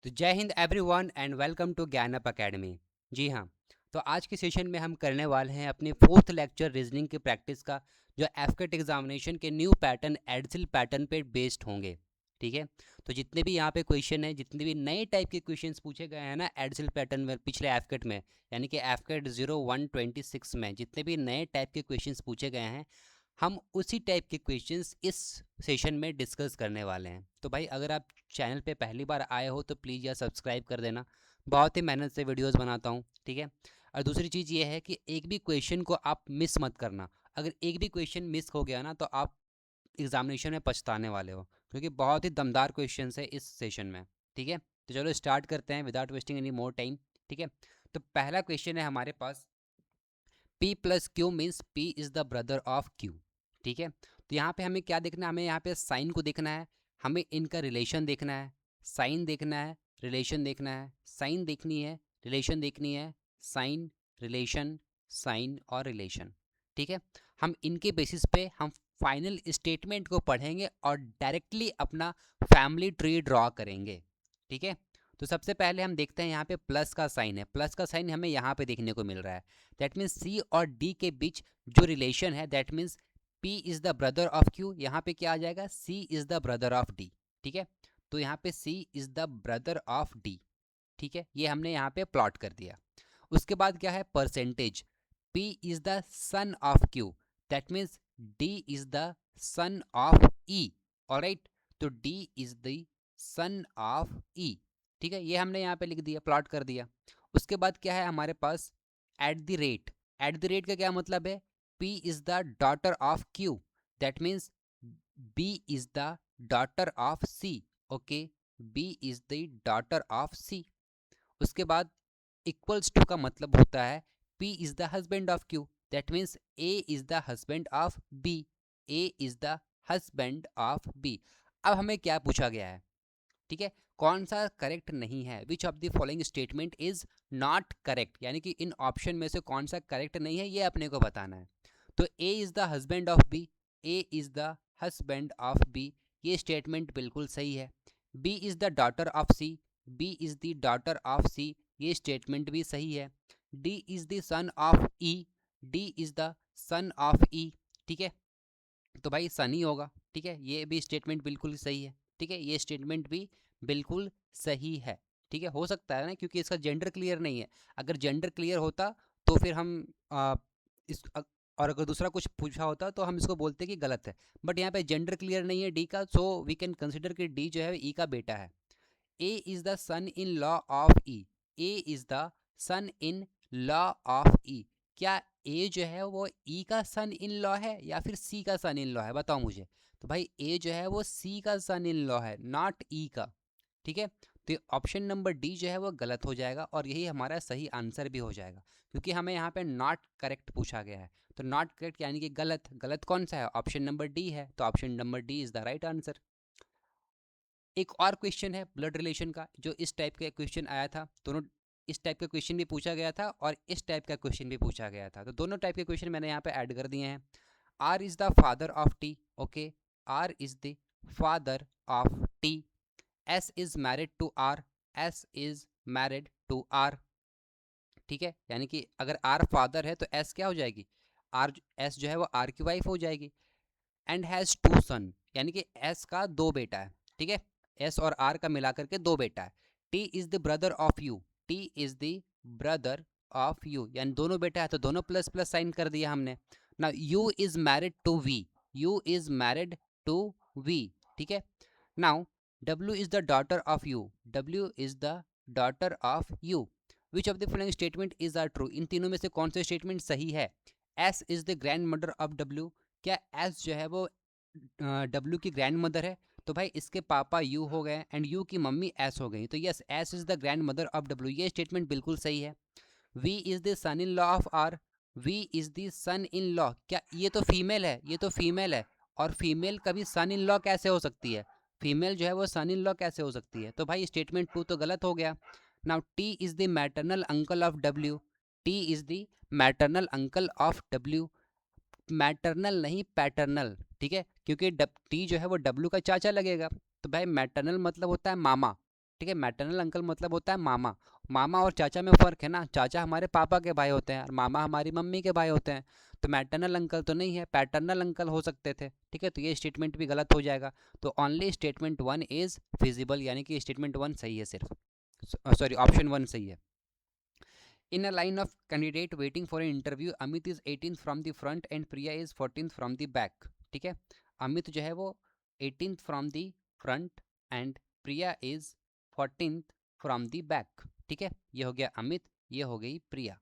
तो जय हिंद everyone and welcome to Gyaanup academy. जी हाँ, तो आज के सेशन में हम करने वाले हैं अपनी फोर्थ लेक्चर रीजनिंग की प्रैक्टिस का, जो एफकेट एग्जामिनेशन के न्यू पैटर्न एडसिल पैटर्न पे बेस्ड होंगे। ठीक है, तो जितने भी यहाँ पे क्वेश्चन हैं, जितने भी नए टाइप के क्वेश्चंस पूछे गए हैं ना एडसिल पैटर्न में पिछले एफकेट में, यानी कि एफकेट 0126 में जितने भी नए टाइप के क्वेश्चंस पूछे गए हैं, हम उसी टाइप के क्वेश्चंस इस सेशन में डिस्कस करने वाले हैं। तो भाई अगर आप चैनल पे पहली बार आए हो तो प्लीज़ यार सब्सक्राइब कर देना, बहुत ही मेहनत से वीडियोस बनाता हूँ। ठीक है, और दूसरी चीज़ ये है कि एक भी क्वेश्चन को आप मिस मत करना। अगर एक भी क्वेश्चन मिस हो गया ना तो आप एग्जामिनेशन में पछताने वाले हो, क्योंकि बहुत ही दमदार क्वेश्चन है इस सेशन में। ठीक है, तो चलो स्टार्ट करते हैं without wasting any more time. ठीक है, तो पहला क्वेश्चन है हमारे पास, P plus Q means P is the brother of Q। ठीक है, तो यहाँ पे हमें क्या देखना है, हमें यहाँ पे साइन को देखना है, हमें इनका रिलेशन देखना है, साइन देखना है, रिलेशन देखना है, साइन देखनी है, रिलेशन देखनी है, साइन, रिलेशन, साइन और रिलेशन। ठीक है, हम इनके बेसिस पे हम फाइनल स्टेटमेंट को पढ़ेंगे और डायरेक्टली अपना फैमिली ट्री ड्रॉ करेंगे। ठीक है, तो सबसे पहले हम देखते हैं यहाँ पे प्लस का साइन है, प्लस का साइन हमें यहाँ पे देखने को मिल रहा है। दैट मीन्स सी और डी के बीच जो रिलेशन है, that means P is the brother of Q. यहाँ पे क्या आ जाएगा, C is the brother of D. ठीक है, तो यहाँ पे C is the brother of D. ठीक है, ये हमने यहाँ पे प्लॉट कर दिया। उसके बाद क्या है, percentage, P is the son of Q, that means D is the son of E. Alright, तो D is the son of E. ठीक है, ये हमने यहाँ पे लिख दिया, प्लॉट कर दिया। उसके बाद क्या है हमारे पास, at the rate. At the rate का क्या मतलब है, P is the daughter of Q, that means B is the daughter of C। Okay, B is the daughter of C। उसके बाद इक्वल्स टू का मतलब होता है P is the husband of Q, that means A is the husband of B। A is the husband of B। अब हमें क्या पूछा गया है, ठीक है, कौन सा करेक्ट नहीं है, विच of the following statement is not correct, यानी कि इन ऑप्शन में से कौन सा करेक्ट नहीं है ये अपने को बताना है। तो A is the husband of B, A is the husband of B, ये स्टेटमेंट बिल्कुल सही है। B is the daughter of C, B is the daughter of C, ये स्टेटमेंट भी सही है। D is the son of E, D is the son of E. ठीक है, तो भाई सन ही होगा। ठीक है, ये भी स्टेटमेंट बिल्कुल सही है। ठीक है, ये स्टेटमेंट भी बिल्कुल सही है। ठीक है, हो सकता है ना, क्योंकि इसका जेंडर क्लियर नहीं है। अगर जेंडर क्लियर होता तो फिर हम और अगर दूसरा कुछ पूछा होता तो हम इसको बोलते कि गलत है। बट यहाँ पे जेंडर क्लियर नहीं है डी का, सो वी कैन कंसिडर कि डी जो है ई का बेटा है। A is the son in law of E, A is the son in law of E. क्या ए जो है वो ई का सन इन लॉ है या फिर सी का सन इन लॉ है, बताओ मुझे। तो भाई ए जो है वो सी का सन इन लॉ है, नॉट ई का। ठीक है, तो ऑप्शन नंबर डी जो है वो गलत हो जाएगा और यही हमारा सही आंसर भी हो जाएगा, क्योंकि हमें यहाँ पे नॉट करेक्ट पूछा गया है। तो नॉट करेक्ट यानी कि गलत, गलत कौन सा है, ऑप्शन नंबर डी है, तो option number D is the right answer. एक और क्वेश्चन है ब्लड रिलेशन का, जो इस टाइप का क्वेश्चन आया था। दोनों इस टाइप का क्वेश्चन भी पूछा गया था और इस टाइप का क्वेश्चन भी पूछा गया था, तो दोनों टाइप के क्वेश्चन मैंने यहाँ पे ऐड कर दिए हैं। R is the father of T, okay, R is the father of T. S is married to R, S is married to R. ठीक है, यानी कि अगर आर फादर है तो एस क्या हो जाएगी, आर, एस जो है वो आर की वाइफ हो जाएगी। एंड हैज़ टू सन, यानी कि एस का दो बेटा है। ठीक है, एस और आर का मिलाकर के दो बेटा है। T is the brother of you, T is the brother of you, यानी दोनों बेटा है तो दोनों प्लस प्लस साइन कर दिया हमने ना। U is married to V, U is married to V. ठीक है, now W is the daughter of U, W is the daughter of U. Which of the following statement is are true, इन तीनों में से कौन सा statement सही है। S is the grandmother of W, क्या एस जो है वो डब्ल्यू की ग्रैंड मदर है। तो भाई इसके पापा यू हो गए एंड यू की मम्मी एस हो गई, तो yes S is the grandmother of W, ये स्टेटमेंट बिल्कुल सही है। V is the son in law of R, V is the son in law, क्या ये तो फीमेल है, ये तो फीमेल है, और फीमेल कभी सन इन लॉ कैसे हो सकती है, फीमेल जो है वो सन इन लॉ कैसे हो सकती है, तो भाई स्टेटमेंट 2 तो गलत हो गया। Now T is the maternal uncle of W, T is the maternal uncle of W, maternal नहीं पैटर्नल। ठीक है, क्योंकि टी जो है वो डब्ल्यू का चाचा लगेगा, तो भाई मैटरनल मतलब होता है मामा। ठीक है। मैटरनल अंकल मतलब होता है मामा। मामा और चाचा में फ़र्क है ना, चाचा हमारे पापा के भाई होते हैं और मामा हमारी मम्मी के भाई होते हैं। तो मैटरनल अंकल तो नहीं है, पैटर्नल अंकल हो सकते थे। ठीक है, तो ये स्टेटमेंट भी गलत हो जाएगा। तो only statement one is feasible, यानी कि स्टेटमेंट वन सही है सिर्फ, सॉरी ऑप्शन वन सही है। In a line of candidate waiting for an interview, Amit is 18th from the front and Priya is 14th from the back. ठीक है, अमित जो है वो 18th from the front and Priya is 14th from the back. ठीक है, ये हो गया अमित, ये हो गई प्रिया।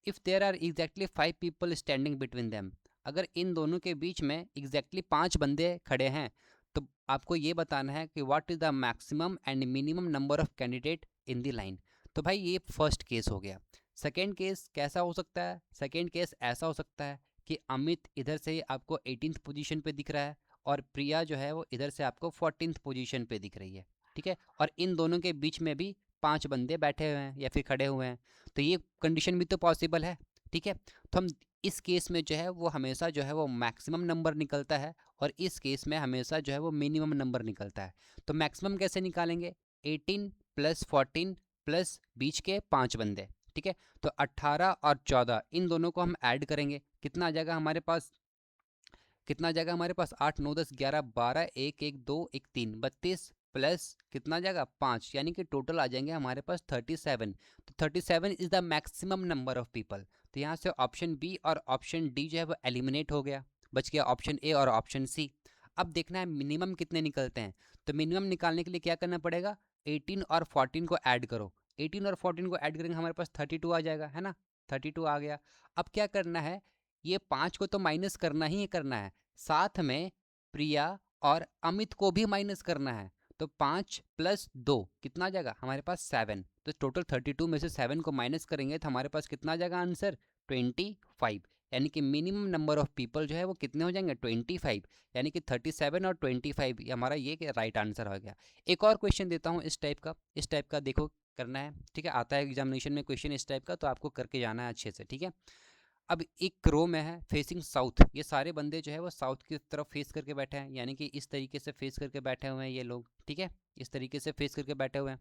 If there are exactly 5 people standing between them, अगर इन दोनों के बीच में exactly 5 बंदे खड़े हैं, तो आपको ये बताना है कि what is the maximum and minimum number of candidate in the line। तो भाई ये फर्स्ट केस हो गया। सेकेंड केस कैसा हो सकता है? सेकेंड केस ऐसा हो सकता है कि अमित इधर से आपको 18th पोजीशन पे दिख रहा है और प्रिया जो है वो इधर से आपको 14th पोजीशन पे दिख रही है। ठीक है, और इन दोनों के बीच में भी 5 बंदे बैठे हुए हैं या फिर खड़े हुए हैं, तो ये कंडीशन भी तो पॉसिबल है। ठीक है, तो हम इस केस में जो है वो हमेशा जो है वो मैक्सिमम नंबर निकलता है और इस केस में हमेशा जो है वो मिनिमम नंबर निकलता है। तो मैक्सिमम कैसे निकालेंगे? 18 प्लस 14 प्लस बीच के 5 बंदे। ठीक है, तो 18 और 14 इन दोनों को हम ऐड करेंगे, कितना आ जाएगा हमारे पास? कितना आ जाएगा हमारे पास? 8 9 10 11 12 1 1 2 1 3 32 प्लस कितना आ जाएगा? 5, यानी कि टोटल आ जाएंगे हमारे पास 37। तो 37 is the maximum number of people. तो यहाँ से ऑप्शन बी और ऑप्शन डी जो है वो एलिमिनेट हो गया, बच गया ऑप्शन ए और ऑप्शन सी। अब देखना है मिनिमम कितने निकलते हैं। तो मिनिमम निकालने के लिए क्या करना पड़ेगा? 18 और 14 को ऐड करो। 18 और 14 को ऐड करेंगे हमारे पास 32 आ जाएगा, है ना? 32 आ गया। अब क्या करना है? ये 5 को तो माइनस करना ही करना है, साथ में प्रिया और अमित को भी माइनस करना है। तो 5 प्लस 2 कितना आ जाएगा हमारे पास? 7। तो टोटल 32 में से 7 को माइनस करेंगे तो हमारे पास कितना आ जाएगा आंसर? 25। यानी कि मिनिमम नंबर ऑफ पीपल जो है वो कितने हो जाएंगे? 25। यानी कि 37 और 25 ये हमारा ये राइट आंसर हो गया। एक और क्वेश्चन देता हूँ इस टाइप का देखो करना है। ठीक है, आता है एग्जामिनेशन में क्वेश्चन इस टाइप का, तो आपको करके जाना है अच्छे से। ठीक है, अब एक रो में है फेसिंग साउथ, ये सारे बंदे जो है वो साउथ की तरफ फेस करके बैठे हैं, यानी कि इस तरीके से फेस करके बैठे हुए हैं ये लोग। ठीक है, इस तरीके से फेस करके बैठे हुए हैं।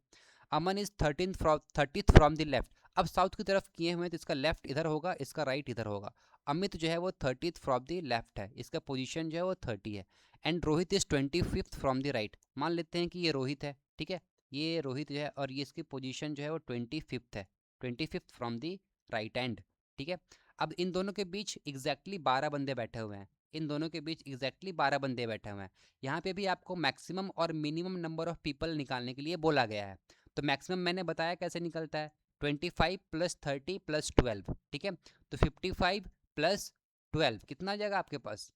Aman is 30th from the left. अब साउथ की तरफ किए हुए हैं तो इसका लेफ्ट इधर होगा, इसका राइट इधर होगा। अमित जो है वो 30th फ्रॉम द लेफ्ट है, इसका पोजीशन जो है वो 30 है। And Rohit is 25th from the right. मान लेते हैं कि ये रोहित है। ठीक है, ये रोहित जो है और ये इसकी पोजीशन जो है वो 25th है, 25th from the right hand. ठीक है, अब इन दोनों के बीच एग्जैक्टली 12 बंदे बैठे हुए हैं, इन दोनों के बीच एग्जैक्टली 12 बंदे बैठे हुए हैं। यहाँ पे भी आपको मैक्सिमम और मिनिमम नंबर ऑफ पीपल निकालने के लिए बोला गया है। तो मैक्सिमम मैंने बताया कैसे निकलता है, 25 प्लस 30 प्लस 12। ठीक है, तो 55 प्लस 12 कितना आ जाएगा आपके पास?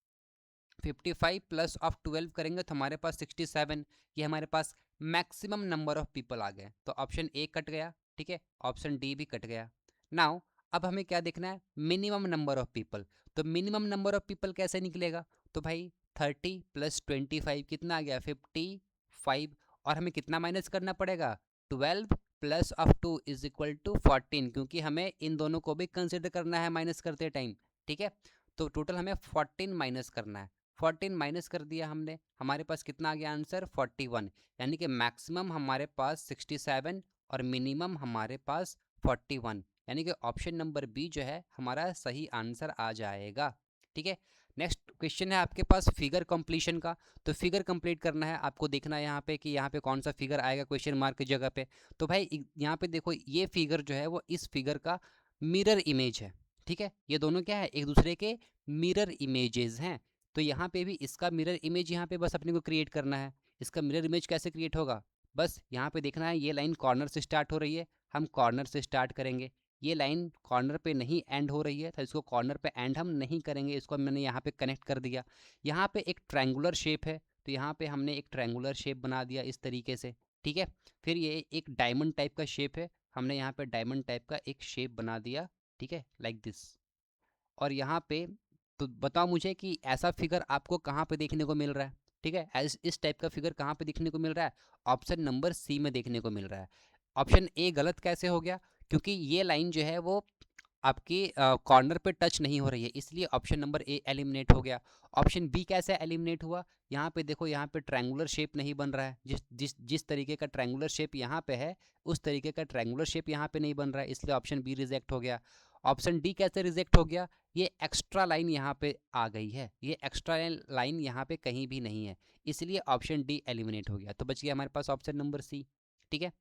55 प्लस ऑफ 12 करेंगे तो हमारे पास 67। ये हमारे पास मैक्सिमम नंबर ऑफ पीपल आ गए, तो ऑप्शन ए कट गया। ठीक है, ऑप्शन डी भी कट गया। नाउ अब हमें क्या देखना है? Minimum number of people. तो मिनिमम नंबर ऑफ पीपल कैसे निकलेगा? तो भाई 30 प्लस 25 कितना आ गया? 55। और हमें कितना माइनस करना पड़ेगा? 12 plus of 2 is equal to 14, क्योंकि हमें इन दोनों को भी कंसिडर करना है माइनस करते टाइम। ठीक है, तो टोटल हमें 14 माइनस करना है। 14 माइनस कर दिया हमने, हमारे पास कितना आ गया आंसर? 41। यानी कि मैक्सिमम हमारे पास 67 और मिनिमम हमारे पास 41, यानी कि ऑप्शन नंबर बी जो है हमारा सही आंसर आ जाएगा। ठीक है, नेक्स्ट क्वेश्चन है आपके पास फिगर कंप्लीशन का। तो फिगर कंप्लीट करना है आपको, देखना है यहाँ पे कि यहाँ पे कौन सा फिगर आएगा क्वेश्चन मार्क की जगह पे। तो भाई यहाँ पे देखो, ये फिगर जो है वो इस फिगर का मिरर इमेज है। ठीक है, ये दोनों क्या है? एक दूसरे के मिरर इमेजेस हैं। तो यहाँ पे भी इसका मिरर इमेज यहाँ पे बस अपने को क्रिएट करना है। इसका मिरर इमेज कैसे क्रिएट होगा? बस यहाँ पे देखना है, ये लाइन कॉर्नर से स्टार्ट हो रही है, हम कॉर्नर से स्टार्ट करेंगे। ये लाइन कॉर्नर पे नहीं एंड हो रही है तो इसको कॉर्नर पे एंड हम नहीं करेंगे, इसको मैंने यहाँ पे कनेक्ट कर दिया। यहाँ पे एक ट्रायंगुलर शेप है तो यहाँ पे हमने एक ट्रायंगुलर शेप बना दिया इस तरीके से। ठीक है, फिर ये एक डायमंड टाइप का शेप है, हमने यहाँ पे डायमंड टाइप का एक शेप बना दिया। ठीक है, लाइक दिस। और यहाँ पे तो बताओ मुझे कि ऐसा फिगर आपको कहाँ पे देखने को मिल रहा है? ठीक है, इस टाइप का फिगर कहाँ पे देखने को मिल रहा है? ऑप्शन नंबर सी में देखने को मिल रहा है। ऑप्शन ए गलत कैसे हो गया? क्योंकि ये लाइन जो है वो आपकी कॉर्नर पे टच नहीं हो रही है, इसलिए ऑप्शन नंबर ए एलिमिनेट हो गया। ऑप्शन बी कैसे एलिमिनेट हुआ, यहाँ पे देखो, यहाँ पे ट्रायंगुलर शेप नहीं बन रहा है, जिस तरीके का ट्रायंगुलर शेप यहाँ पे है उस तरीके का ट्रायंगुलर शेप यहाँ पे नहीं बन रहा है, इसलिए ऑप्शन बी रिजेक्ट हो गया। ऑप्शन डी कैसे रिजेक्ट हो गया, ये एक्स्ट्रा लाइन यहाँ पे आ गई है, ये एक्स्ट्रा लाइन यहाँ पे कहीं भी नहीं है, इसलिए ऑप्शन डी एलिमिनेट हो गया। तो बच गया हमारे पास ऑप्शन नंबर सी। ठीक है,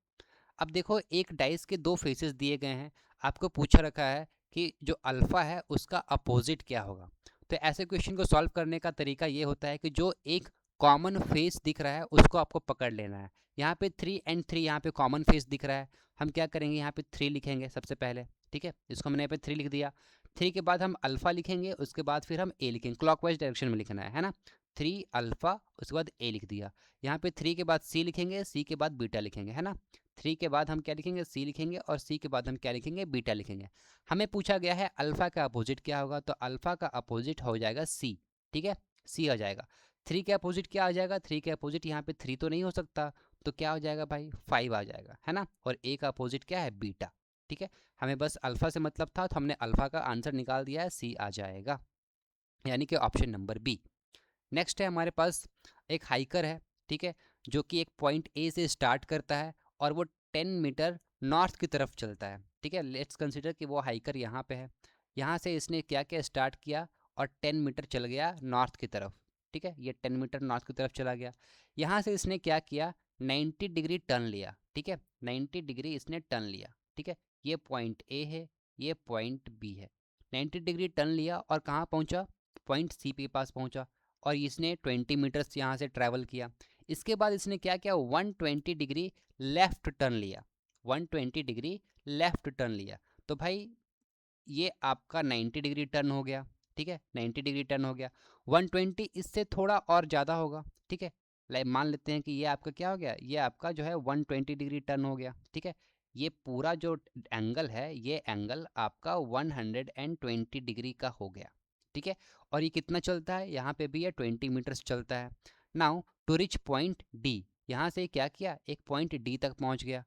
अब देखो एक डाइस के दो फेसेस दिए गए हैं, आपको पूछा रखा है कि जो अल्फा है उसका अपोजिट क्या होगा। तो ऐसे क्वेश्चन को सॉल्व करने का तरीका ये होता है कि जो एक कॉमन फेस दिख रहा है उसको आपको पकड़ लेना है। यहाँ पे 3 एंड 3 यहाँ पे कॉमन फेस दिख रहा है, हम क्या करेंगे, यहाँ पे 3 लिखेंगे सबसे पहले। ठीक है, इसको हमने यहाँ पे 3 लिख दिया। 3 के बाद हम अल्फा लिखेंगे, उसके बाद फिर हम ए लिखेंगे, क्लॉकवाइज डायरेक्शन में लिखना है ना। 3 अल्फा, उसके बाद ए लिख दिया। यहाँ पे 3 के बाद सी लिखेंगे, सी के बाद बीटा लिखेंगे, है ना। 3 के बाद हम क्या लिखेंगे, सी लिखेंगे, और सी के बाद हम क्या लिखेंगे, बीटा लिखेंगे। हमें पूछा गया है अल्फा का अपोजिट क्या होगा, तो अल्फा का अपोजिट हो जाएगा सी। ठीक है, सी आ जाएगा। 3 के अपोजिट क्या आ जाएगा, 3 के अपोजिट यहाँ पे 3 तो नहीं हो सकता, तो क्या हो जाएगा भाई, 5 आ जाएगा, है ना। और ए का अपोजिट क्या है, बीटा। ठीक है, हमें बस अल्फा से मतलब था, तो हमने अल्फा का आंसर निकाल दिया है, सी आ जाएगा, यानी कि ऑप्शन नंबर बी। नेक्स्ट है हमारे पास एक हाइकर है, ठीक है, जो कि एक पॉइंट ए से स्टार्ट करता है और वो 10 मीटर नॉर्थ की तरफ चलता है। ठीक है, लेट्स कंसीडर कि वो हाइकर यहाँ पे है, यहाँ से इसने क्या क्या स्टार्ट किया और 10 मीटर चल गया नॉर्थ की तरफ। ठीक है, ये 10 मीटर नॉर्थ की तरफ चला गया। यहाँ से इसने क्या किया, 90 डिग्री टर्न लिया। ठीक है, 90 डिग्री इसने टर्न लिया। ठीक है, ये पॉइंट ए है, ये पॉइंट बी है। 90 डिग्री टर्न लिया और कहाँ पहुँचा, पॉइंट सी के पास पहुँचा, और इसने 20 मीटर्स यहाँ से ट्रैवल किया। इसके बाद इसने क्या किया, 120 डिग्री लेफ्ट टर्न लिया, 120 डिग्री लेफ्ट टर्न लिया। तो भाई ये आपका 90 डिग्री टर्न हो गया। ठीक है, 90 डिग्री टर्न हो गया। 120 इससे थोड़ा और ज़्यादा होगा। ठीक है, लाइक मान लेते हैं कि ये आपका क्या हो गया, ये आपका जो है 120 डिग्री टर्न हो गया। ठीक है, ये पूरा जो एंगल है, ये एंगल आपका 120 डिग्री का हो गया। ठीक है, और ये कितना चलता है, यहाँ पे भी ये 20 मीटर्स चलता है। Now to reach point D, यहाँ से क्या किया, एक पॉइंट डी तक पहुँच गया।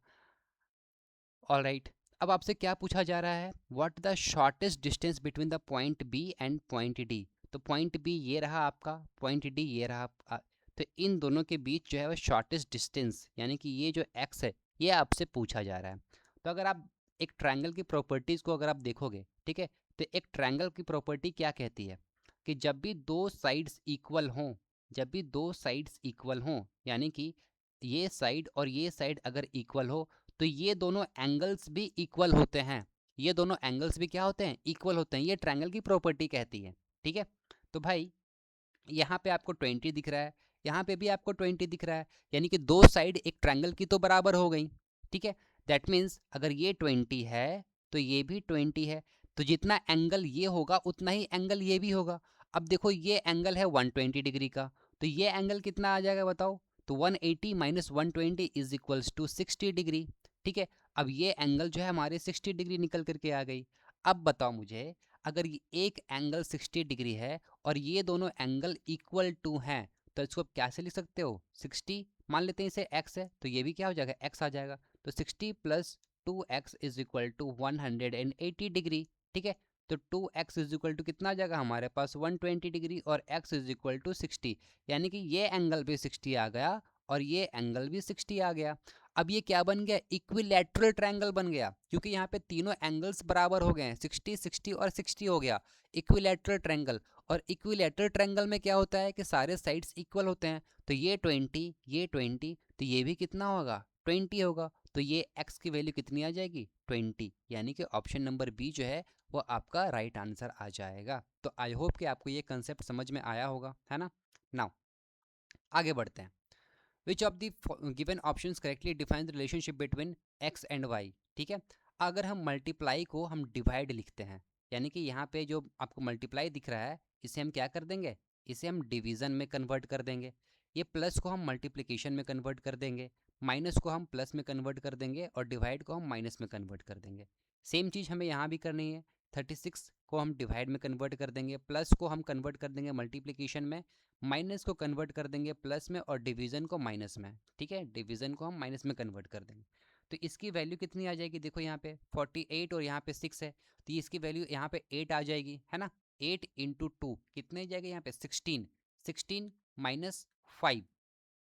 ऑलराइट, अब आपसे क्या पूछा जा रहा है, what the shortest distance between the point B and point D. तो पॉइंट बी ये रहा आपका, पॉइंट डी ये रहा तो इन दोनों के बीच जो है वो शॉर्टेस्ट डिस्टेंस, यानी कि ये जो एक्स है, ये आपसे पूछा जा रहा है। तो अगर आप एक ट्रायंगल की प्रॉपर्टीज़ को अगर आप देखोगे, ठीक है, तो एक ट्रायंगल की प्रॉपर्टी क्या कहती है कि जब भी दो साइड्स इक्वल हों, जब भी दो साइड्स इक्वल हों, यानी कि ये साइड और ये साइड अगर इक्वल हो, तो ये दोनों एंगल्स भी इक्वल होते हैं, ये दोनों एंगल्स भी क्या होते हैं, इक्वल होते हैं, ये ट्रायंगल की प्रॉपर्टी कहती है। ठीक है, तो भाई यहाँ पे आपको 20 दिख रहा है, यहाँ पे भी आपको 20 दिख रहा है, यानी कि दो साइड एक ट्रायंगल की तो बराबर हो गई। ठीक है, दैट मीन्स अगर ये 20 है तो ये भी 20 है, तो जितना एंगल ये होगा उतना ही एंगल ये भी होगा। अब देखो ये एंगल है 120 डिग्री का, तो ये एंगल कितना आ जाएगा बताओ, तो 180 minus 120 is equals to 60 degree. ठीक है, अब ये एंगल जो है हमारे 60 डिग्री निकल करके आ गई। अब बताओ मुझे, अगर ये एक एंगल 60 डिग्री है और ये दोनों एंगल इक्वल टू हैं, तो इसको आप कैसे लिख सकते हो, 60 मान लेते हैं इसे x है, तो ये भी क्या हो जाएगा, x आ जाएगा। तो 60 plus 2x is equal to 180 degree. ठीक है, तो 2x इज इक्वल टू कितना आ जाएगा हमारे पास 120 डिग्री, और x इज इक्वल टू 60, यानी कि ये एंगल भी 60 आ गया और ये एंगल भी 60 आ गया। अब ये क्या बन गया, इक्विलैटरल ट्रायंगल बन गया, क्योंकि यहाँ पे तीनों एंगल्स बराबर हो गए हैं, 60 60 और 60 हो गया, इक्विलैटरल ट्रायंगल। और इक्विलैटरल ट्रायंगल में क्या होता है कि सारे साइड्स इक्वल होते हैं, तो ये 20 ये 20, तो ये भी कितना होगा, 20 होगा, तो ये x की वैल्यू कितनी आ जाएगी, 20, यानी कि ऑप्शन नंबर बी जो है वो आपका राइट आंसर आ जाएगा। तो आई होप कि आपको ये कंसेप्ट समझ में आया होगा, है ना। नाउ आगे बढ़ते हैं, विच of the given options correctly define the relationship between x and y। ठीक है, अगर हम मल्टीप्लाई को हम डिवाइड लिखते हैं, यानी कि यहाँ पे जो आपको मल्टीप्लाई दिख रहा है इसे हम क्या कर देंगे, इसे हम डिवीज़न में कन्वर्ट कर देंगे, ये प्लस को हम मल्टीप्लिकेशन में कन्वर्ट कर देंगे, माइनस को हम प्लस में कन्वर्ट कर देंगे, और डिवाइड को हम माइनस में कन्वर्ट कर देंगे। सेम चीज़ हमें यहाँ भी करनी है, 36 को हम डिवाइड में कन्वर्ट कर देंगे, प्लस को हम कन्वर्ट कर देंगे मल्टीप्लिकेशन में, माइनस को कन्वर्ट कर देंगे प्लस में, और डिवीज़न को माइनस में। ठीक है, डिवीज़न को हम माइनस में कन्वर्ट कर देंगे। तो इसकी वैल्यू कितनी आ जाएगी, देखो यहाँ पे 48 और यहाँ पे 6 है, तो इसकी वैल्यू यहाँ पे 8 आ जाएगी, है ना। 8 इंटू 2 कितने जाएगा यहाँ पे 16, 16 माइनस 5,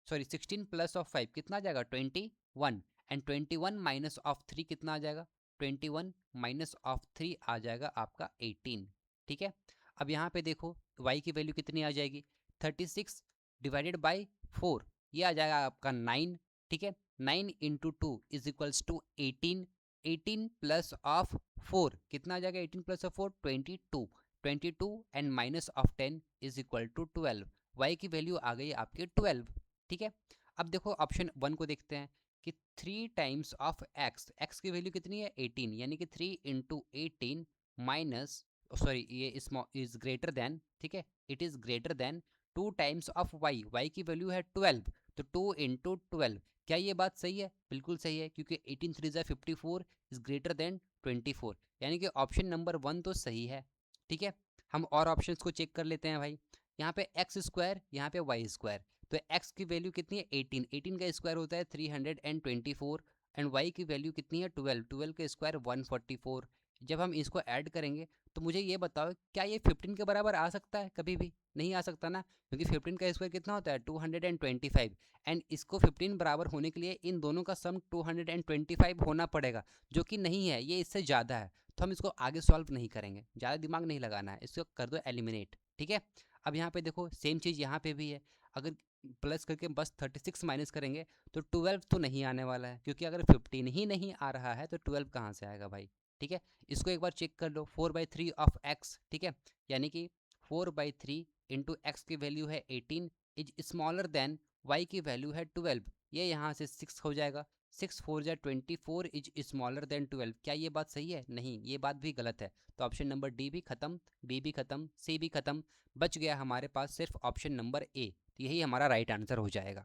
सॉरी 16 प्लस ऑफ 5 कितना आ जाएगा 21, एंड 21 माइनस ऑफ 3 कितना आ जाएगा, 21 माइनस ऑफ 3 आ जाएगा आपका 18, ठीक है। अब यहाँ पे देखो y की वैल्यू कितनी आ जाएगी, 36 डिवाइडेड बाई 4, ये आ जाएगा आपका 9, ठीक है। 9 into 2 is equals to 18, 18 plus of 4 कितना आ जाएगा, 18 plus of 4 22, 22 and minus of 10 is equal to 12, y की वैल्यू आ गई आपकी 12, ठीक है। अब देखो ऑप्शन 1 को देखते हैं कि 3 टाइम्स ऑफ x, x की वैल्यू कितनी है 18, यानी कि 3 इंटू 18 माइनस, सॉरी ये इज ग्रेटर देन, ठीक है, it is greater then 2 times of y, y की वैल्यू है 12, तो 2 इंटू 12, क्या ये बात सही है, बिल्कुल सही है, क्योंकि 18 3 ज़ा 54 इज ग्रेटर देन 24, यानी कि ऑप्शन नंबर 1 तो सही है, ठीक है। हम और ऑप्शंस को चेक कर लेते हैं भाई, यहाँ पे एक्स स्क्वायर, यहाँ पे वाई स्क्वायर, तो x की वैल्यू कितनी है 18, 18 का स्क्वायर होता है 324, एंड y की वैल्यू कितनी है 12, 12 का स्क्वायर 144, जब हम इसको ऐड करेंगे तो मुझे ये बताओ क्या ये 15 के बराबर आ सकता है, कभी भी नहीं आ सकता ना, क्योंकि 15 का स्क्वायर कितना होता है 225, एंड इसको 15 बराबर होने के लिए इन दोनों का सम 225 होना पड़ेगा, जो कि नहीं है, ये इससे ज़्यादा है, तो हम इसको आगे सॉल्व नहीं करेंगे, ज़्यादा दिमाग नहीं लगाना है, इसको कर दो एलिमिनेट, ठीक है। अब यहाँ पे देखो सेम चीज़ यहाँ पे भी है, अगर प्लस करके बस 36 माइनस करेंगे तो 12 तो नहीं आने वाला है, क्योंकि अगर 15 ही नहीं आ रहा है तो 12 कहाँ से आएगा भाई, ठीक है। इसको एक बार चेक कर लो, 4/3 ऑफ x, ठीक है, यानी कि 4/3 इंटू एक्स की वैल्यू है 18 इज स्मॉलर देन y की वैल्यू है 12, ये यहाँ से 6 हो जाएगा, 6 4 जा 24 इज स्मॉलर देन 12, क्या ये बात सही है, नहीं, ये बात भी गलत है, तो ऑप्शन नंबर डी भी खत्म, बी भी खत्म, सी भी खत्म, बच गया हमारे पास सिर्फ ऑप्शन नंबर ए, तो यही हमारा राइट आंसर हो जाएगा।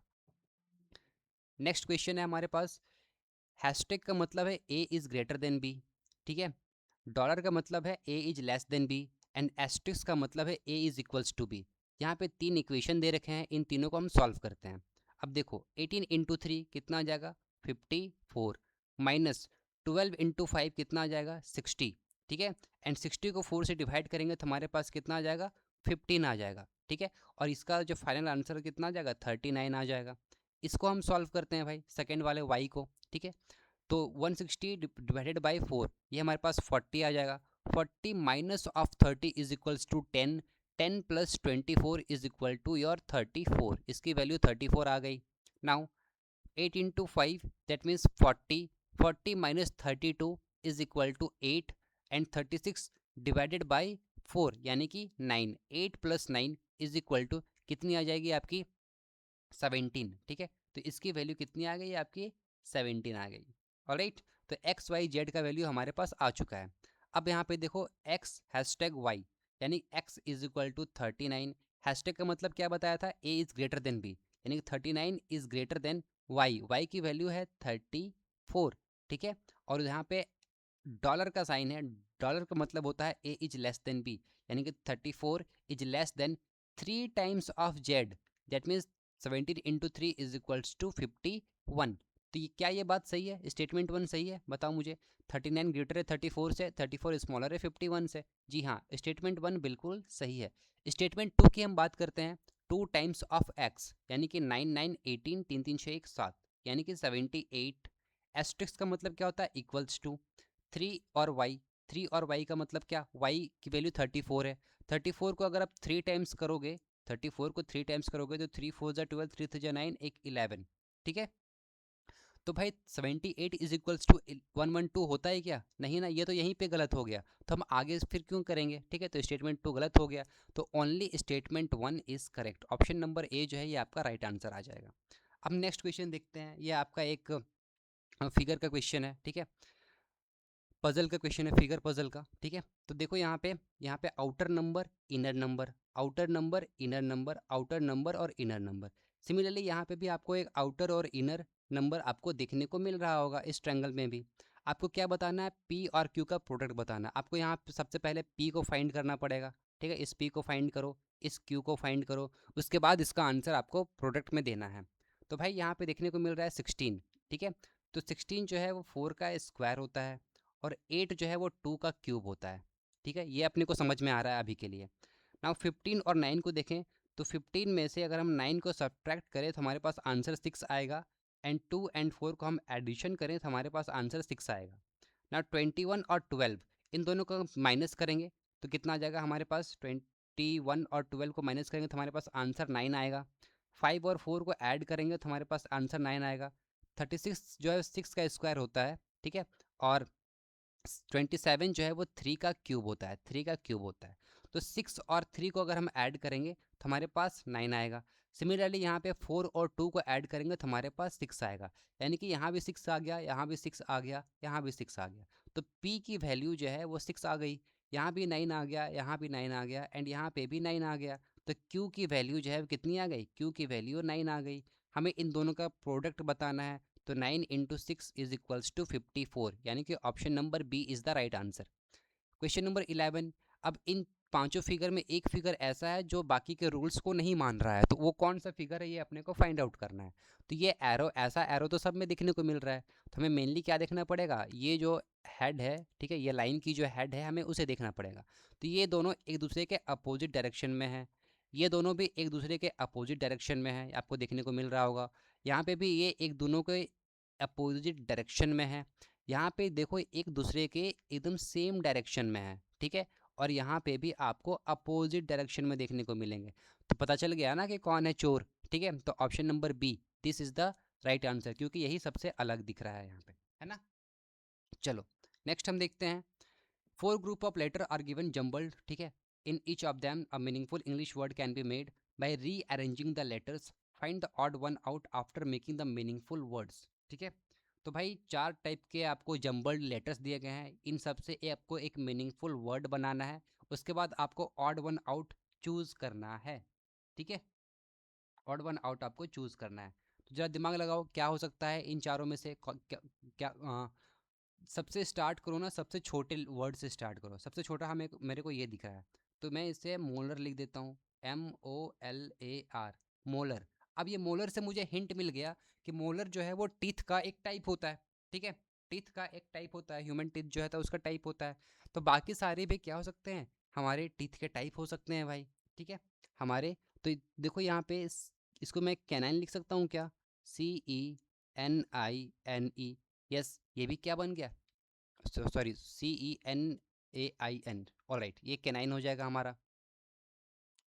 नेक्स्ट क्वेश्चन है हमारे पास, हैशटैग का मतलब है A is greater than B, ठीक है, डॉलर का मतलब है A is less than B, and asterisk का मतलब है A is equals to B. यहाँ पे 3 इक्वेशन दे रखे हैं, इन तीनों को हम सॉल्व करते हैं। अब देखो 18 इंटू 3 कितना आ जाएगा 54, माइनस 12 इंटू 5 कितना आ जाएगा 60, ठीक है, एंड 60 को 4 से डिवाइड करेंगे तो हमारे पास कितना आ जाएगा 15 आ जाएगा, ठीक है, और इसका जो फाइनल आंसर कितना आ जाएगा 39 आ जाएगा। इसको हम सॉल्व करते हैं भाई सेकेंड वाले वाई को, ठीक है, तो 160 डिवाइडेड बाई 4, ये हमारे पास 40 आ जाएगा, 40 minus of 30 is equals to 10, 10 plus 24 is equal to your 34, इसकी वैल्यू 34 आ गई। Now 8 into 5 that means 40, 40 minus 32 is equal to 8, and 36 divided by 4 यानी कि 9, 8 प्लस 9 इज इक्वल टू कितनी आ जाएगी आपकी 17, ठीक है, तो इसकी वैल्यू कितनी आ गई आपकी 17 आ गई, ऑलराइट। तो एक्स वाई जेड का वैल्यू हमारे पास आ चुका है। अब यहाँ पे देखो एक्स हैशटैग वाई, यानी X is equal to 39, hashtag का मतलब क्या बताया था A is greater than B, यानी कि 39 is greater than Y, Y की वैल्यू है 34, ठीक है, और यहाँ पे डॉलर का साइन है, डॉलर का मतलब होता है A is less than B, यानी कि 34 is less than 3 times of Z, that means 17 into 3 is equals to 51, तो ये क्या ये बात सही है, स्टेटमेंट 1 सही है, बताओ मुझे, 39 ग्रेटर है 34 से, 34 स्मॉलर है 51 से, जी हाँ, स्टेटमेंट 1 बिल्कुल सही है। स्टेटमेंट 2 की हम बात करते हैं, 2 टाइम्स ऑफ एक्स, यानी कि 9 9 18 3 3 6 1 7, यानी कि 78, एस्ट्रिक्स का मतलब क्या होता है इक्वल्स टू 3 और y, 3 और y का मतलब क्या, y की वैल्यू 34 है, 34 को अगर आप 3 टाइम्स करोगे, 34 को 3 टाइम्स करोगे तो 3 4 जा 12, 3 3 जा 9, एक 11, ठीक है, तो भाई 78 इज इक्वल्स टू 112 होता है क्या, नहीं ना, ये तो यहीं पे गलत हो गया, तो हम आगे फिर क्यों करेंगे, ठीक है, तो स्टेटमेंट 2 गलत हो गया, तो only statement 1 is correct, option number A जो है ये आपका राइट आंसर आ जाएगा। अब नेक्स्ट क्वेश्चन देखते हैं, ये आपका एक फिगर का क्वेश्चन है, ठीक है, पजल का क्वेश्चन है, फिगर पजल का, ठीक है, तो देखो यहाँ पे outer number inner number, outer number inner number, outer number और इनर नंबर, सिमिलरली यहाँ पे भी आपको एक आउटर और इनर नंबर आपको देखने को मिल रहा होगा इस ट्रायंगल में भी। आपको क्या बताना है, पी और क्यू का प्रोडक्ट बताना है आपको, यहाँ पे सबसे पहले पी को फाइंड करना पड़ेगा, ठीक है, इस पी को फाइंड करो, इस क्यू को फाइंड करो, उसके बाद इसका आंसर आपको प्रोडक्ट में देना है। तो भाई यहाँ पे देखने को मिल रहा है 16, ठीक है, तो 16 जो है वो 4 का स्क्वायर होता है और 8 जो है वो 2 का क्यूब होता है। ठीक है, ये अपने को समझ में आ रहा है अभी के लिए। नाउ 15 और 9 को देखें तो 15 में से अगर हम 9 को सब्ट्रैक्ट करें तो हमारे पास आंसर 6 आएगा, एंड 2 एंड 4 को हम एडिशन करें तो हमारे पास आंसर 6 आएगा। ना 21 और 12 इन दोनों को माइनस करेंगे तो कितना आ जाएगा हमारे पास, 21 और 12 को माइनस करेंगे तो हमारे पास आंसर 9 आएगा। 5 और 4 को ऐड करेंगे तो हमारे पास आंसर 9 आएगा। 36 जो है 6 का स्क्वायर होता है, ठीक है, और 27 जो है वो 3 का क्यूब होता है, 3 का क्यूब होता है। तो 6 और 3 को अगर हम ऐड करेंगे तो हमारे पास 9 आएगा। सिमिलरली यहाँ पे 4 और 2 को ऐड करेंगे तो हमारे पास 6 आएगा, यानी कि यहाँ भी 6 आ गया, यहाँ भी 6 आ गया, यहाँ भी 6 आ गया। तो P की वैल्यू जो है वो 6 आ गई, यहाँ भी 9 आ गया, यहाँ भी 9 आ गया, एंड यहाँ पे भी 9 आ गया। तो Q की वैल्यू जो है वो कितनी आ गई, Q की वैल्यू 9 आ गई। हमें इन दोनों का प्रोडक्ट बताना है, तो 9 इंटू 6 इज इक्वल्स टू 54, यानी कि option number B is the right answer. Question number 11। अब इन पांचों फिगर में एक फिगर ऐसा है जो बाकी के रूल्स को नहीं मान रहा है, तो वो कौन सा फिगर है ये अपने को फाइंड आउट करना है। तो ये एरो, ऐसा एरो तो सब में दिखने को मिल रहा है, तो हमें मेनली क्या देखना पड़ेगा, ये जो हेड है, ठीक है, ये लाइन की जो हेड है हमें उसे देखना पड़ेगा। तो ये दोनों एक दूसरे के अपोजिट डायरेक्शन में है, ये दोनों भी एक दूसरे के अपोजिट डायरेक्शन में है, आपको देखने को मिल रहा होगा। यहाँ पे भी ये एक दोनों के अपोजिट डायरेक्शन में है। यहाँ पे देखो एक दूसरे के एकदम सेम डायरेक्शन में है, ठीक है, और यहाँ पे भी आपको अपोजिट डायरेक्शन में देखने को मिलेंगे। तो पता चल गया ना कि कौन है चोर, ठीक है। तो option number B, this is the right answer, क्योंकि यही सबसे अलग दिख रहा है यहाँ पे, है ना। चलो नेक्स्ट हम देखते हैं। 4 group of letter are given jumbled, ठीक है, in each of them a meaningful English word can be made by rearranging the letters, find the odd one out after making the meaningful words, ठीक है। तो भाई 4 type के आपको jumbled letters दिए गए हैं, इन सब से आपको एक मीनिंगफुल वर्ड बनाना है, उसके बाद आपको ऑड वन आउट चूज करना है, ठीक है, ऑड वन आउट आपको चूज करना है। तो जरा दिमाग लगाओ क्या हो सकता है इन चारों में से, क्या, क्या सबसे स्टार्ट करो ना, सबसे छोटे वर्ड से स्टार्ट करो। सबसे छोटा हमें, मेरे को ये दिख रहा है, तो मैं इसे मोलर लिख देता हूँ, MOLAR, मोलर। अब ये मोलर से मुझे हिंट मिल गया कि मोलर जो है वो टीथ का एक टाइप होता है, ठीक है, टीथ का एक टाइप होता है, ह्यूमन टीथ जो है तो उसका टाइप होता है। तो बाकी सारे भी क्या हो सकते हैं, हमारे टीथ के टाइप हो सकते हैं भाई, ठीक है, हमारे। तो देखो यहाँ पे इसको मैं कैनाइन लिख सकता हूँ क्या, CENINE, यस, ये भी क्या बन गया, सॉरी, CENAIN, ऑल राइट, ये कैनाइन हो जाएगा हमारा।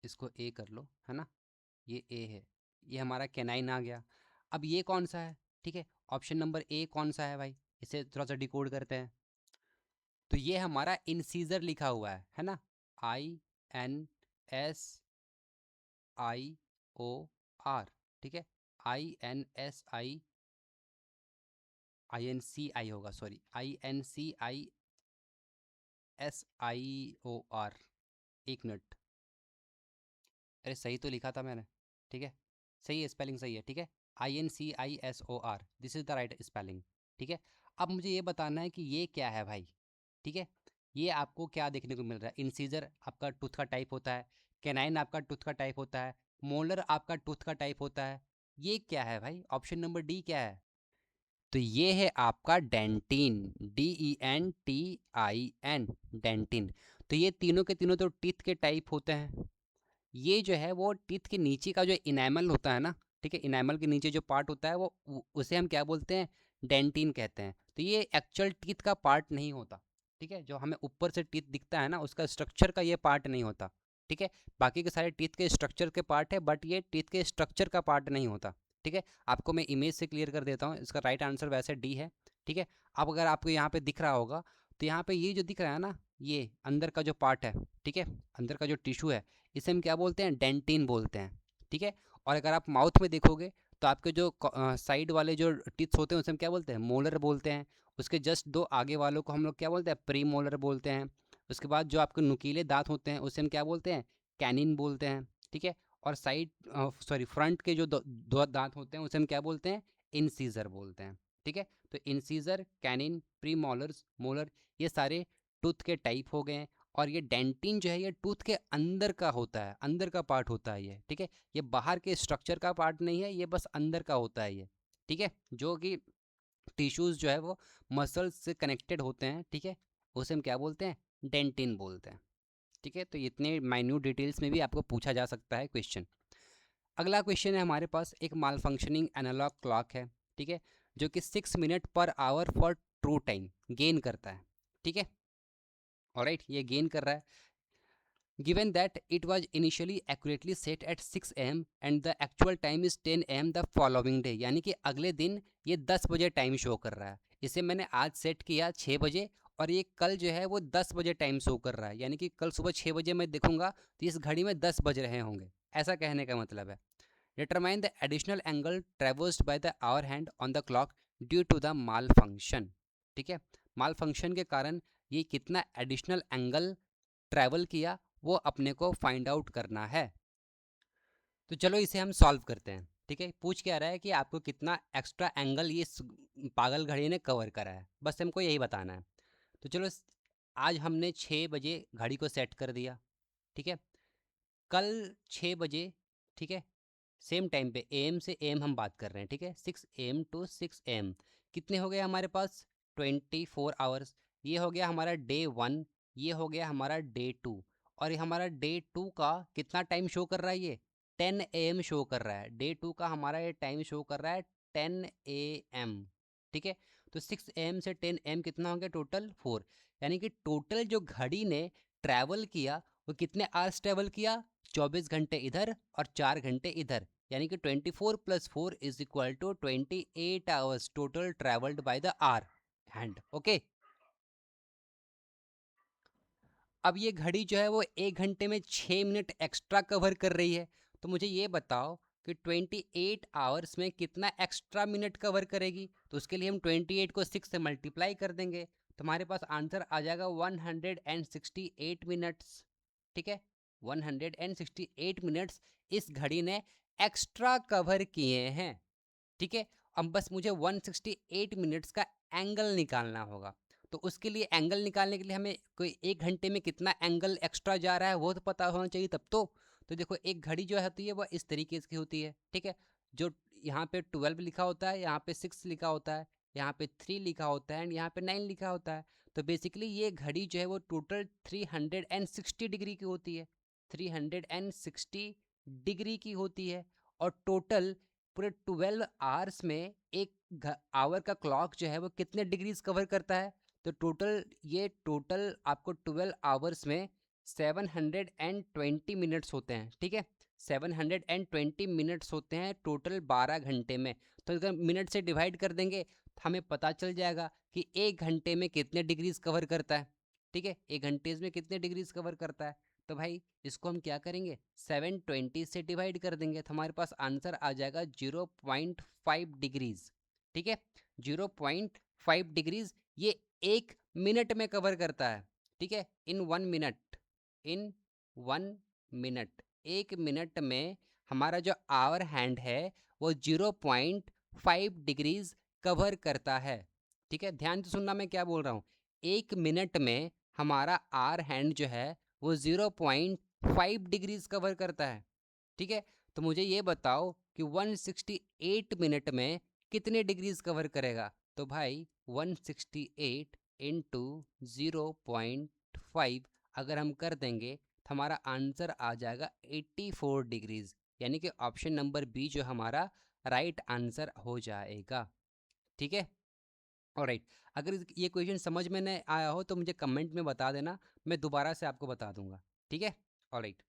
इसको ए कर लो, है ना, ये ए है, ये हमारा कैनाइन आ गया। अब ये कौन सा है, ठीक है, ऑप्शन नंबर ए कौन सा है भाई, इसे थोड़ा सा डिकोड करते हैं। तो ये हमारा इंसीजर लिखा हुआ है ना, INSIOR, ठीक है, INSI होगा, सॉरी, INCISIOR, एक मिनट, अरे सही तो लिखा था मैंने, ठीक है, सही है, स्पेलिंग सही है, ठीक है, INCISOR, this is the right spelling, ठीक है। अब मुझे ये बताना है कि ये क्या है भाई, ठीक है, ये आपको क्या देखने को मिल रहा है, इंसीजर आपका टूथ का टाइप होता है, कैनाइन आपका टूथ का टाइप होता है, मोलर आपका टूथ का टाइप होता है, ये क्या है भाई, ऑप्शन नंबर डी क्या है, तो ये है आपका डेंटिन, DENTIN, डेंटिन। तो ये तीनों के तीनों तो टीथ के टाइप होते हैं। ये जो है वो टीथ के नीचे का जो इनेमल होता है ना, ठीक है, इनेमल के नीचे जो पार्ट होता है वो उसे हम क्या बोलते हैं, डेंटिन कहते हैं। तो ये एक्चुअल टीथ का पार्ट नहीं होता, ठीक है, जो हमें ऊपर से टीथ दिखता है ना उसका स्ट्रक्चर का ये पार्ट नहीं होता, ठीक है। बाकी के सारे टीथ के स्ट्रक्चर के पार्ट है, बट ये टीथ के स्ट्रक्चर का पार्ट नहीं होता, ठीक है। आपको मैं इमेज से क्लियर कर देता हूँ, इसका राइट आंसर वैसे डी है, ठीक है। अब अगर आपको यहाँ पे दिख रहा होगा, तो यहाँ पे ये जो दिख रहा है ना, ये अंदर का जो पार्ट है, ठीक है, अंदर का जो टिश्यू है, इसे हम क्या बोलते हैं, डेंटिन बोलते हैं, ठीक है। और अगर आप माउथ में देखोगे तो आपके जो साइड वाले जो टीथ होते हैं उसे हम क्या बोलते हैं, मोलर बोलते हैं। उसके जस्ट दो आगे वालों को हम लोग क्या बोलते हैं, प्री मोलर बोलते हैं। उसके बाद जो आपके नुकीले दांत होते हैं उसे हम क्या बोलते हैं, कैनिन बोलते हैं, ठीक है। और साइड, सॉरी, फ्रंट के जो दो दांत होते हैं उसे हम क्या बोलते हैं, इंसीजर बोलते हैं, ठीक है। तो incisor, canine, premolars, molar, ये सारे टूथ के टाइप हो गए हैं। और ये डेंटिन जो है ये टूथ के अंदर का होता है, अंदर का पार्ट होता है ये, ठीक है। ये बाहर के स्ट्रक्चर का पार्ट नहीं है, ये बस अंदर का होता है ये, ठीक है, जो कि टिश्यूज़ जो है वो मसल्स से कनेक्टेड होते हैं, ठीक है, उसे हम क्या बोलते हैं, डेंटिन बोलते हैं, ठीक है। तो इतने माइन्यूट डिटेल्स में भी आपको पूछा जा सकता है क्वेश्चन। अगला क्वेश्चन है हमारे पास, एक माल फंक्शनिंग एनालॉग क्लॉक है, ठीक है, जो कि 6 minute per hour for true time gain करता है, ठीक है, ऑलराइट, ये गेन कर रहा है। Given that it was initially accurately set at 6 am and the actual time is 10 am the following day, यानी कि अगले दिन ये 10 बजे टाइम शो कर रहा है। इसे मैंने आज सेट किया 6 बजे और ये कल जो है वो 10 बजे टाइम शो कर रहा है, यानी कि कल सुबह 6 बजे मैं देखूंगा तो इस घड़ी में 10 बज रहे होंगे, ऐसा कहने का मतलब है। Determine the additional angle traversed by the hour hand on the clock due to the माल फंक्शन, ठीक है, माल फंक्शन के कारण ये कितना एडिशनल एंगल ट्रैवल किया वो अपने को फाइंड आउट करना है। तो चलो इसे हम सॉल्व करते हैं, ठीक है। पूछ क्या रहा है कि आपको कितना एक्स्ट्रा एंगल ये पागल घड़ी ने कवर करा है, बस हमको यही बताना है। तो चलो आज हमने 6 बजे घड़ी को सेट कर दिया, ठीक है, कल 6 बजे, ठीक है, सेम टाइम पे एम से एम हम बात कर रहे हैं, ठीक है, 6 AM to 6 AM कितने हो गए हमारे पास, 24 आवर्स। ये हो गया हमारा डे 1, ये हो गया हमारा डे 2, और ये हमारा डे 2 का कितना टाइम शो कर रहा है, ये 10 AM शो कर रहा है। डे 2 का हमारा ये टाइम शो कर रहा है 10 AM, ठीक है। तो 6 AM से 10 AM कितना हो गया, टोटल 4, यानी कि टोटल जो घड़ी ने ट्रैवल किया वो कितने आवर्स ट्रैवल किया, 24 घंटे इधर और 4 घंटे इधर, यानी कि 24 + 4 is equal to 28 hours total travelled by the hour hand, okay. अब ये घड़ी जो है वो 1 घंटे में 6 मिनट एक्स्ट्रा कवर कर रही है, तो मुझे ये बताओ कि 28 आवर्स में कितना एक्स्ट्रा मिनट कवर करेगी। तो उसके लिए हम 28 को 6 से मल्टीप्लाई कर देंगे, तो हमारे पास आंसर आ जाएगा 168 मिनट्स, ठीक है, 168 मिनट्स इस घड़ी ने एक्स्ट्रा कवर किए हैं, ठीक है। अब बस मुझे 168 मिनट्स का एंगल निकालना होगा, तो उसके लिए एंगल निकालने के लिए हमें कोई 1 घंटे में कितना एंगल एक्स्ट्रा जा रहा है वो तो पता होना चाहिए तब तो देखो एक घड़ी जो होती है वह इस तरीके की होती है, ठीक है, जो यहाँ पे 12 लिखा होता है, यहाँ पे 6 लिखा होता है, यहाँ पे 3 लिखा होता है एंड यहाँ पे 9 लिखा होता है। तो बेसिकली ये घड़ी जो है वो टोटल 360 डिग्री की होती है, 360 डिग्री की होती है, और टोटल पूरे 12 आवर्स में एक आवर का क्लॉक जो है वो कितने डिग्रीज कवर करता है। तो टोटल आपको 12 आवर्स में 720 मिनट्स होते हैं, ठीक है, 720 मिनट्स होते हैं टोटल 12 घंटे में। तो अगर मिनट से डिवाइड कर देंगे तो हमें पता चल जाएगा कि 1 घंटे में कितने डिग्रीज कवर करता है, ठीक है, 1 घंटे में कितने डिग्रीज कवर करता है। तो भाई इसको हम क्या करेंगे, 720 से डिवाइड कर देंगे, तो हमारे पास आंसर आ जाएगा 0.5 डिग्रीज, ठीक है, 0.5 डिग्रीज ये 1 मिनट में कवर करता है, ठीक है, इन 1 मिनट 1 मिनट में हमारा जो आवर हैंड है वो 0.5 डिग्रीज कवर करता है, ठीक है। ध्यान से सुनना मैं क्या बोल रहा हूँ, 1 मिनट में हमारा आवर हैंड जो है वो 0.5 डिग्रीज कवर करता है, ठीक है। तो मुझे ये बताओ कि 168 मिनट में कितने डिग्रीज कवर करेगा। तो भाई 168 इंटू 0.5 अगर हम कर देंगे तो हमारा आंसर आ जाएगा 84 डिग्रीज, यानी कि ऑप्शन नंबर बी जो हमारा राइट आंसर हो जाएगा, ठीक है। ऑलराइट, अगर ये क्वेश्चन समझ में नहीं आया हो तो मुझे कमेंट में बता देना, मैं दोबारा से आपको बता दूंगा, ठीक है। Alright,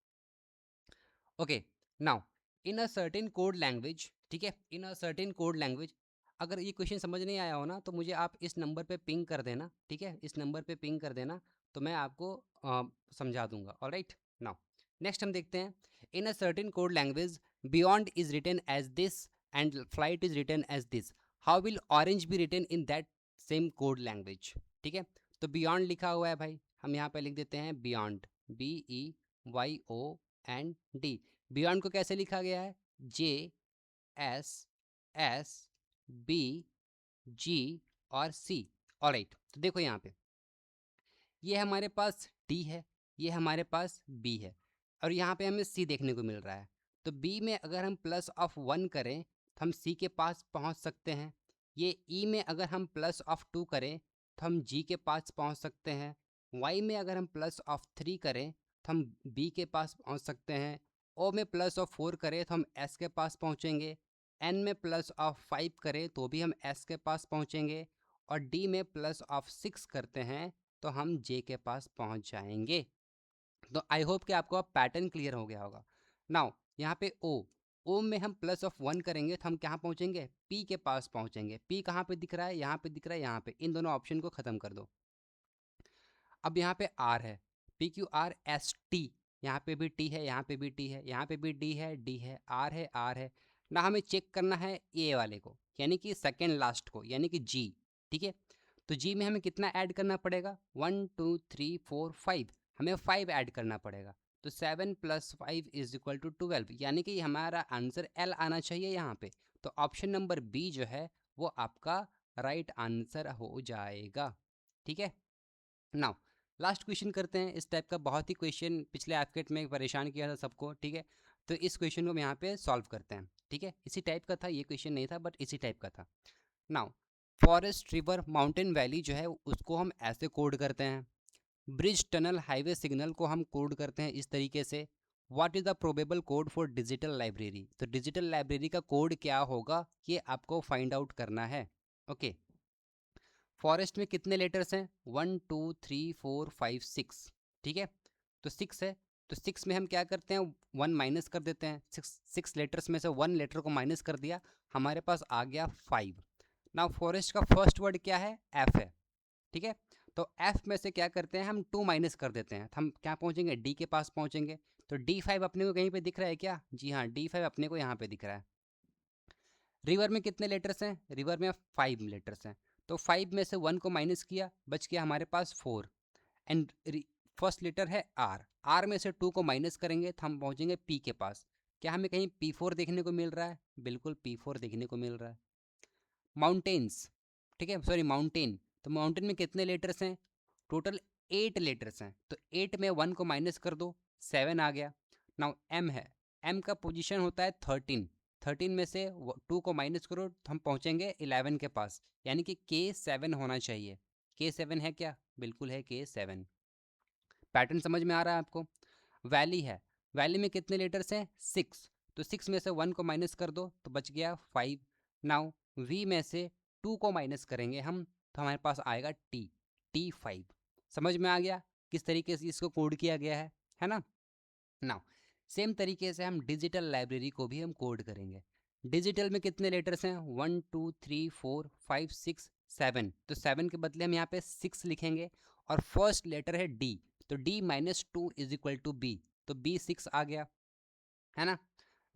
okay, now in a certain code language, ठीक है, इन अ सर्टेन कोड लैंग्वेज, अगर ये क्वेश्चन समझ नहीं आया हो ना तो मुझे आप इस नंबर पे पिंग कर देना, ठीक है, इस नंबर पे पिंग कर देना, तो मैं आपको समझा दूंगा। ऑलराइट, नाउ नेक्स्ट हम देखते हैं, in a certain code language beyond is written as this and flight is written as this, how will orange be written in that same code language, ठीक है। तो बियॉन्ड लिखा हुआ है भाई, हम यहाँ पे लिख देते हैं बियॉन्ड, BEYOND, बियॉन्ड को कैसे लिखा गया है, JSSB और C। ऑलराइट, तो देखो यहाँ पे ये हमारे पास D है, ये हमारे पास B है, और यहाँ पे हमें C देखने को मिल रहा है। तो B में अगर हम +1 करें तो हम C के पास पहुँच सकते हैं, ये ई में अगर हम प्लस ऑफ 2 करें तो हम जी के पास पहुंच सकते हैं। वाई में अगर हम प्लस ऑफ 3 करें तो हम बी के पास पहुंच सकते हैं। ओ में प्लस ऑफ 4 करें तो हम एस के पास पहुंचेंगे। एन में प्लस ऑफ 5 करें तो भी हम एस के पास पहुंचेंगे। और डी में प्लस ऑफ 6 करते हैं तो हम जे के पास पहुंच जाएंगे। तो आई होप कि आपको अब पैटर्न क्लियर हो गया होगा। नाउ यहाँ पे ओ में हम प्लस ऑफ 1 करेंगे तो हम कहाँ पहुँचेंगे, पी के पास पहुँचेंगे। पी कहाँ पे दिख रहा है, यहाँ पे दिख रहा है, यहाँ पे। इन दोनों ऑप्शन को ख़त्म कर दो। अब यहाँ पे आर है, P Q R S T, यहाँ पे भी टी है, यहाँ पे भी टी है, यहाँ पे भी डी है, डी है, आर है, आर है ना। हमें चेक करना है ए वाले को, यानी कि सेकेंड लास्ट को, यानी कि जी। ठीक है, तो जी में हमें कितना ऐड करना पड़ेगा, 1 2 3 4 5, हमें 5 ऐड करना पड़ेगा। तो 7 + 5 = 12, यानी कि हमारा आंसर एल आना चाहिए यहाँ पे। तो ऑप्शन नंबर बी जो है वो आपका राइट आंसर हो जाएगा। ठीक है, नाउ लास्ट क्वेश्चन करते हैं। इस टाइप का बहुत ही क्वेश्चन पिछले एफकेट में परेशान किया था सबको। ठीक है, तो इस क्वेश्चन को हम यहाँ पे सॉल्व करते हैं। ठीक है, इसी टाइप का था, ये क्वेश्चन नहीं था बट इसी टाइप का था। Now forest, river, mountain, valley जो है उसको हम ऐसे कोड करते हैं। ब्रिज, टनल, हाईवे, सिग्नल को हम कोड करते हैं इस तरीके से। What is the probable code for digital library, तो डिजिटल लाइब्रेरी का कोड क्या होगा ये आपको फाइंड आउट करना है। ओके, फॉरेस्ट में कितने लेटर्स हैं, 1 2 3 4 5 6। ठीक है, तो 6 है, तो 6 में हम क्या करते हैं, 1 माइनस कर देते हैं। 6 लेटर्स में से 1 लेटर को माइनस कर दिया, हमारे पास आ गया 5। नाउ फॉरेस्ट का फर्स्ट वर्ड क्या है, एफ है। ठीक है, तो एफ में से क्या करते हैं, हम 2 माइनस कर देते हैं, तो हम क्या पहुंचेंगे, डी के पास पहुंचेंगे। तो D5 अपने को कहीं पे दिख रहा है क्या, जी हाँ, D5 अपने को यहाँ पे दिख रहा है। रिवर में कितने लेटर्स हैं, रिवर में 5 लेटर्स हैं, तो 5 में से 1 को माइनस किया, बच गया हमारे पास 4। एंड फर्स्ट लेटर है आर, आर में से 2 को माइनस करेंगे तो हम पहुंचेंगे पी के पास। क्या हमें कहीं P4 देखने को मिल रहा है, बिल्कुल P4 देखने को मिल रहा है। माउंटेन्स, ठीक है, सॉरी माउंटेन, तो माउंटेन में कितने लेटर्स हैं, टोटल 8 लेटर्स हैं, तो 8 में 1 को माइनस कर दो, 7 आ गया। नाउ एम है, एम का पोजीशन होता है 13, 13 में से 2 को माइनस करो तो हम पहुंचेंगे 11 के पास, यानी कि K7 होना चाहिए। K7 है क्या, बिल्कुल है K7। पैटर्न समझ में आ रहा है आपको। वैली है, वैली में कितने लेटर्स हैं, 6, तो 6 में से 1 को माइनस कर दो तो बच गया 5। नाउ वी में से 2 को माइनस करेंगे हम तो हमारे पास आएगा टी, T5। समझ में आ गया किस तरीके से इसको कोड किया गया है ना। नाउ सेम तरीके से हम डिजिटल लाइब्रेरी को भी हम कोड करेंगे। डिजिटल में कितने लेटर्स हैं, 1 2 3 4 5 6 7, तो 7 के बदले हम यहाँ पे 6 लिखेंगे और फर्स्ट लेटर है डी, तो D-2 = B, तो B6 आ गया, है ना।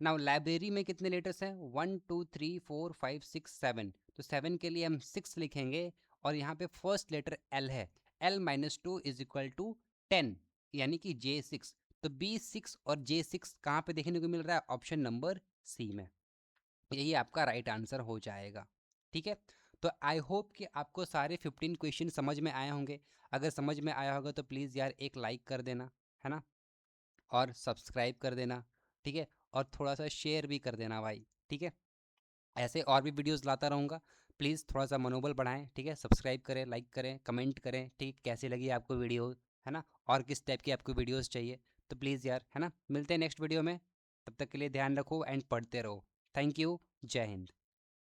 नाउ लाइब्रेरी में कितने लेटर्स हैं, 1 2 3 4 5 6 7, तो 7 के लिए हम 6 लिखेंगे और यहाँ पे फर्स्ट लेटर L है, L-2 = 10, यानी कि J6, तो B6 और J6 कहाँ पे देखने को मिल रहा है, ऑप्शन नंबर सी में। यही आपका राइट आंसर हो जाएगा। ठीक है, तो आई होप कि आपको सारे 15 क्वेश्चन समझ में आए होंगे। अगर समझ में आया होगा तो प्लीज़ यार एक लाइक कर देना, है ना, और सब्सक्राइब कर देना। ठीक है, और थोड़ा सा शेयर भी कर देना भाई। ठीक है, ऐसे और भी वीडियोस लाता रहूँगा, प्लीज़ थोड़ा सा मनोबल बढ़ाएं। ठीक है, सब्सक्राइब करें, लाइक करें, कमेंट करें। ठीक, कैसी लगी आपको वीडियो, है ना, और किस टाइप की आपको वीडियोस चाहिए, तो प्लीज़ यार, है ना, मिलते हैं नेक्स्ट वीडियो में। तब तक के लिए ध्यान रखो एंड पढ़ते रहो। थैंक यू, जय हिंद।